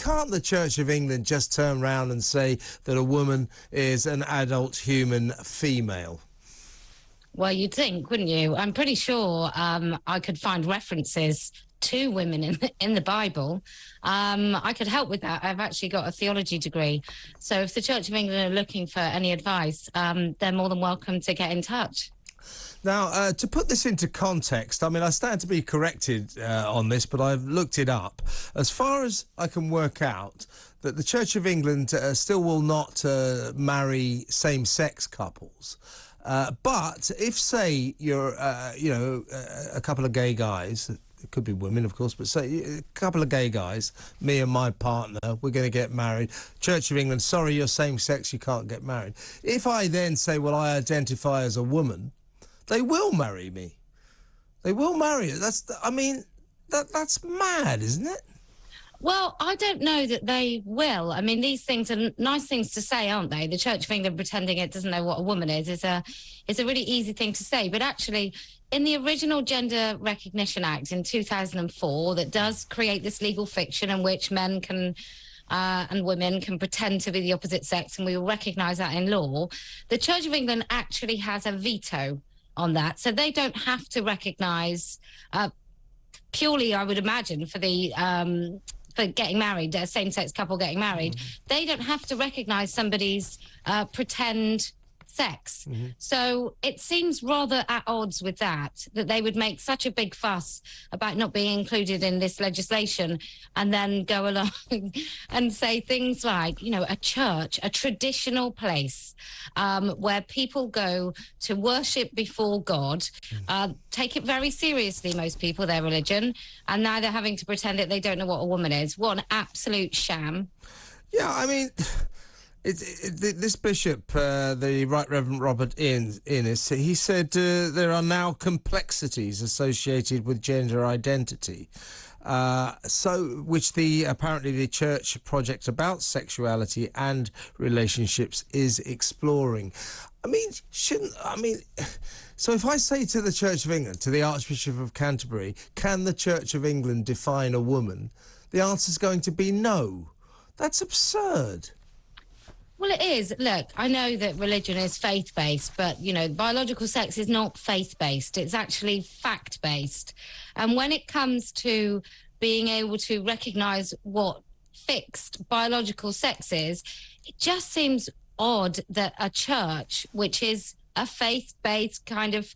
can't the Church of England just turn around and say that a woman is an adult human female? Well, you'd think, wouldn't you? I'm pretty sure I could find references to women in the Bible. I could help with that. I've actually got a theology degree. So if the Church of England are looking for any advice, they're more than welcome to get in touch. Now, to put this into context, I mean, I stand to be corrected on this, but I've looked it up. As far as I can work out, that the Church of England still will not marry same-sex couples. But if, say, you're, a couple of gay guys, it could be women, of course, but say a couple of gay guys, me and my partner, we're going to get married. Church of England, sorry, you're same-sex, you can't get married. If I then say, well, I identify as a woman, they will marry me. They will marry it. That's mad, isn't it? Well, I don't know that they will. I mean, these things are nice things to say, aren't they? The Church of England pretending it doesn't know what a woman is a really easy thing to say. But actually, in the original Gender Recognition Act in 2004, that does create this legal fiction in which men can and women can pretend to be the opposite sex, and we will recognise that in law. The Church of England actually has a veto on that, so they don't have to recognise purely, I would imagine, for the for getting married, a same-sex couple getting married, they don't have to recognise somebody's pretend sex. So it seems rather at odds with that they would make such a big fuss about not being included in this legislation and then go along and say things like, you know, a church, a traditional place where people go to worship before God, take it very seriously, most people, their religion, and now they're having to pretend that they don't know what a woman is. What an absolute sham. Yeah, I mean, this bishop, the Right Reverend Robert Innes, he said there are now complexities associated with gender identity, which apparently the church project about sexuality and relationships is exploring. So if I say to the Church of England, to the Archbishop of Canterbury, can the Church of England define a woman? The answer's going to be no. That's absurd. Well, it is. Look, I know that religion is faith-based, but, you know, biological sex is not faith-based. It's actually fact-based. And when it comes to being able to recognise what fixed biological sex is, it just seems odd that a church, which is a faith-based kind of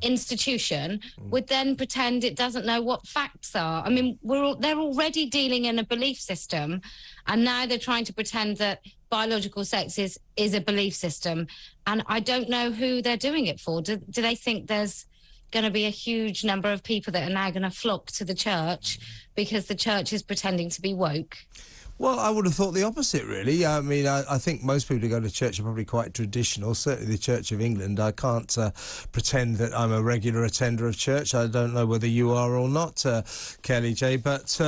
institution, would then pretend it doesn't know what facts are. I mean, they're already dealing in a belief system, and now they're trying to pretend that biological sex is a belief system. And I don't know who they're doing it for. Do they think there's going to be a huge number of people that are now going to flock to the church because the church is pretending to be woke? Well, I would have thought the opposite, really. I mean, I think most people who go to church are probably quite traditional, certainly the Church of England. I can't pretend that I'm a regular attender of church. I don't know whether you are or not, Kellie-Jay, but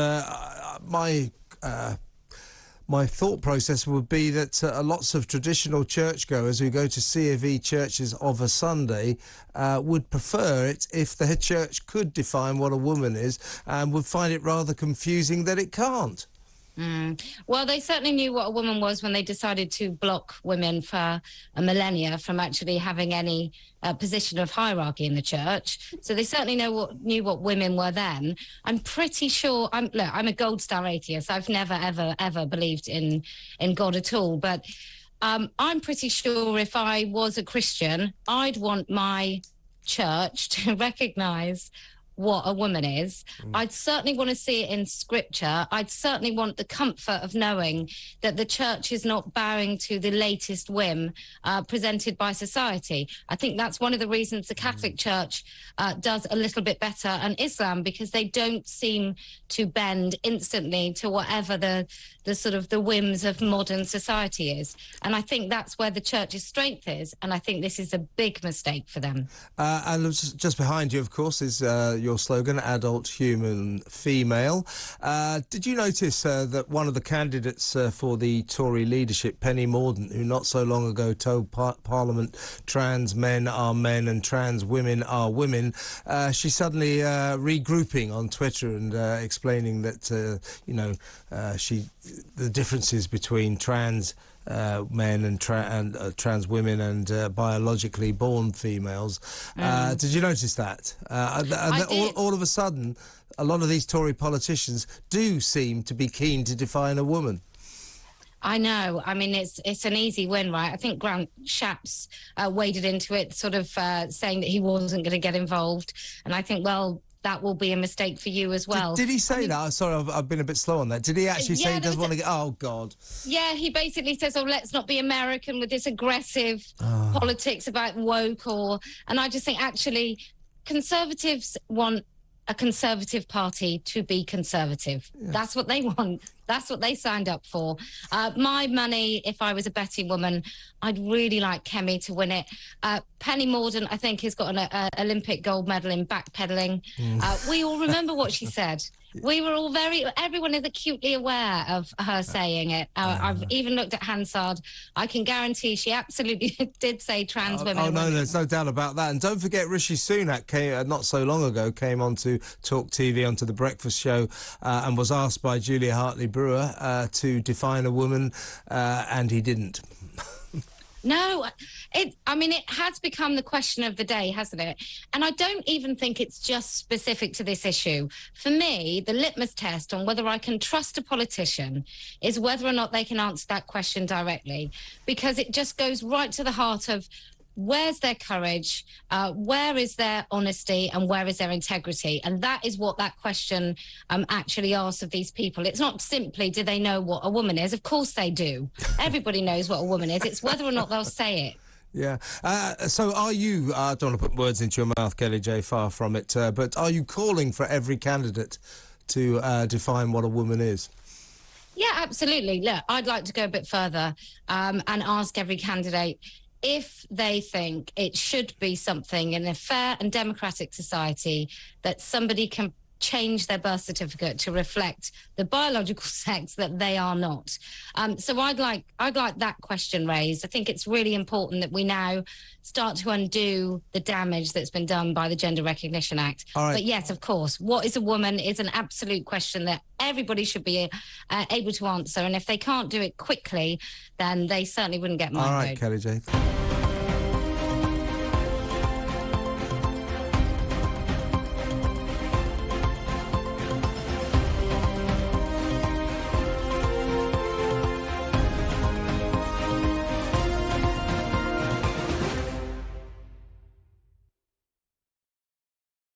my thought process would be that lots of traditional churchgoers who go to C of E churches of a Sunday would prefer it if their church could define what a woman is, and would find it rather confusing that it can't. Well, they certainly knew what a woman was when they decided to block women for a millennia from actually having any position of hierarchy in the church. So they certainly knew what women were then. I'm pretty sure, I'm a gold star atheist. I've never, ever, ever believed in God at all. But I'm pretty sure if I was a Christian, I'd want my church to recognise what a woman is. I'd certainly want to see it in scripture. I'd certainly want the comfort of knowing that the church is not bowing to the latest whim presented by society. I think that's one of the reasons the Catholic Church does a little bit better than Islam, because they don't seem to bend instantly to whatever the sort of the whims of modern society is. And I think that's where the church's strength is. And I think this is a big mistake for them. And just behind you, of course, is your slogan, adult, human, female. Did you notice that one of the candidates for the Tory leadership, Penny Mordaunt, who not so long ago told Parliament trans men are men and trans women are women, she's suddenly regrouping on Twitter and explaining that, the differences between trans men and trans women and biologically born females. Did you notice that? All of a sudden, a lot of these Tory politicians do seem to be keen to define a woman. I know. I mean, it's an easy win, right? I think Grant Shapps waded into it, sort of saying that he wasn't going to get involved. And I think, well, that will be a mistake for you as well. Did he say that? Sorry, I've been a bit slow on that. Did he actually say he doesn't want to get... Oh, God. Yeah, he basically says, let's not be American with this aggressive politics about woke And I just think, actually, Conservatives want a Conservative party to be conservative. Yeah. That's what they want. That's what they signed up for. My money, if I was a betting woman, I'd really like Kemi to win it. Penny Mordaunt, I think, has got an Olympic gold medal in backpedaling. We all remember what she said. We were all everyone is acutely aware of her saying it. I've even looked at Hansard. I can guarantee she absolutely did say trans women. Oh, no, there's no doubt about that. And don't forget, Rishi Sunak not so long ago, came on to Talk TV, onto The Breakfast Show, and was asked by Julia Hartley-Brewer to define a woman, and he didn't. No, it has become the question of the day, hasn't it? And I don't even think it's just specific to this issue. For me, the litmus test on whether I can trust a politician is whether or not they can answer that question directly, because it just goes right to the heart of where's their courage, where is their honesty, and where is their integrity? And that is what that question actually asks of these people. It's not simply, do they know what a woman is? Of course they do. Everybody knows what a woman is. It's whether or not they'll say it. Yeah. So are you, I don't want to put words into your mouth, Kellie-Jay, far from it, but are you calling for every candidate to define what a woman is? Yeah, absolutely. Look, I'd like to go a bit further and ask every candidate if they think it should be something in a fair and democratic society that somebody can change their birth certificate to reflect the biological sex that they are not. So I'd like that question raised. I think it's really important that we now start to undo the damage that's been done by the Gender Recognition Act. All right. But yes, of course, what is a woman is an absolute question that everybody should be able to answer. And if they can't do it quickly, then they certainly wouldn't get my vote. All right, Kellie-Jay.